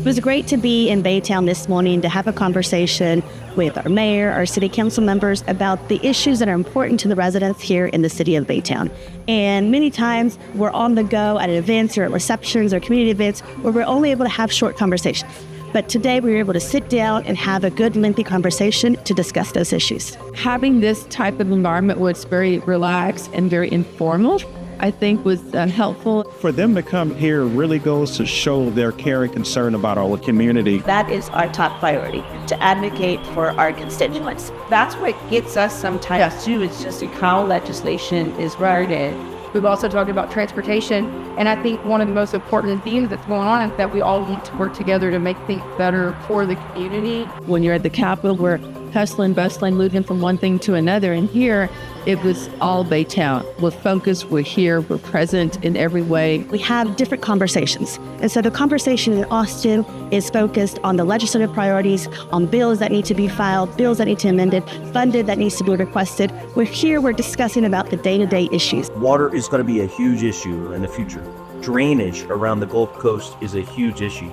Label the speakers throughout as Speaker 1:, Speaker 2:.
Speaker 1: was great to be in Baytown this morning to have a conversation with our mayor, our city council members about the issues that are important to the residents here in the city of Baytown. And many times we're on the go at events or at receptions or community events where we're only able to have short conversations. But today we were able to sit down and have a good lengthy conversation to discuss those issues.
Speaker 2: Having this type of environment was very relaxed and very informal, I think was helpful.
Speaker 3: For them to come here really goes to show their care and concern about our community.
Speaker 4: That is our top priority, to advocate for our constituents. That's what gets us sometimes too, it's just how legislation is worded.
Speaker 2: We've also talked about transportation, and I think one of the most important things that's going on is that we all need to work together to make things better for the community. When you're at the Capitol, we're hustling, bustling, moving from one thing to another, and here it was all Baytown. We're focused, we're here, we're present in every way.
Speaker 1: We have different conversations. And so the conversation in Austin is focused on the legislative priorities, on bills that need to be filed, bills that need to be amended, funded that needs to be requested. We're discussing about the day-to-day issues.
Speaker 5: Water is going to be a huge issue in the future. Drainage around the Gulf Coast is a huge issue.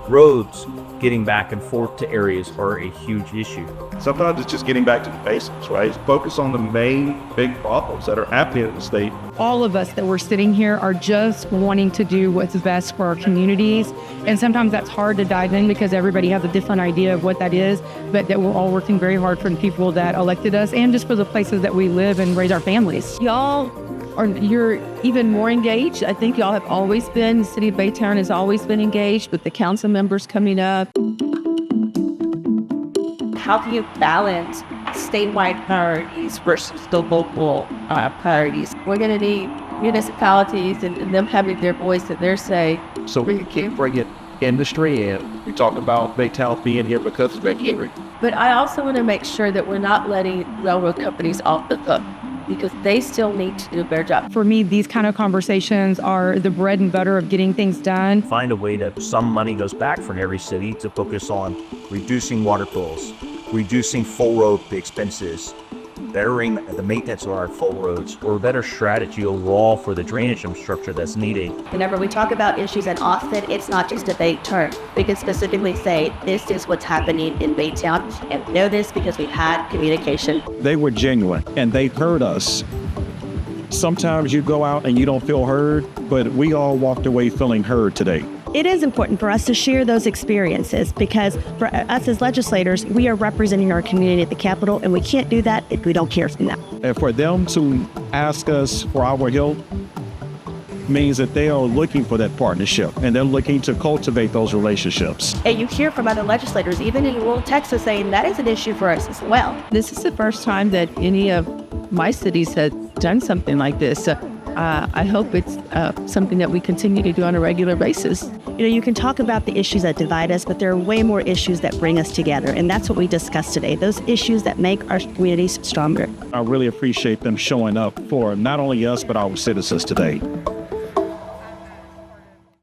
Speaker 5: Roads getting back and forth to areas are a huge issue.
Speaker 3: Sometimes it's just getting back to the basics, right? Focus on the main big problems that are happening in the state.
Speaker 2: All of us that we're sitting here are just wanting to do what's best for our communities. And sometimes that's hard to dive in because everybody has a different idea of what that is, but that we're all working very hard for the people that elected us and just for the places that we live and raise our families. You're even more engaged. I think y'all have always been, the city of Baytown has always been engaged with the council members coming up.
Speaker 4: How do you balance statewide priorities versus the local priorities?
Speaker 2: We're going to need municipalities and them having their voice and their say.
Speaker 3: So we can't bring in industry in. We talk about Baytown being here because of industry.
Speaker 4: But I also want to make sure that we're not letting railroad companies off the hook, because they still need to do their job.
Speaker 2: For me, these kind of conversations are the bread and butter of getting things done.
Speaker 5: Find a way that some money goes back from every city to focus on reducing water bills, reducing full road expenses, bettering the maintenance of our full roads, or a better strategy overall for the drainage infrastructure that's needed.
Speaker 4: Whenever we talk about issues in Austin, it's not just a vague term. We can specifically say, this is what's happening in Baytown, and we know this because we've had communication.
Speaker 3: They were genuine and they heard us. Sometimes you go out and you don't feel heard, but we all walked away feeling heard today.
Speaker 1: It is important for us to share those experiences because for us as legislators, we are representing our community at the Capitol, and we can't do that if we don't hear from them.
Speaker 3: And for them to ask us for our help means that they are looking for that partnership and they're looking to cultivate those relationships.
Speaker 4: And you hear from other legislators, even in rural Texas, saying that is an issue for us as well.
Speaker 2: This is the first time that any of my cities has done something like this. I hope it's something that we continue to do on a regular basis.
Speaker 1: You can talk about the issues that divide us, but there are way more issues that bring us together. And that's what we discussed today, those issues that make our communities stronger.
Speaker 3: I really appreciate them showing up for not only us, but our citizens today.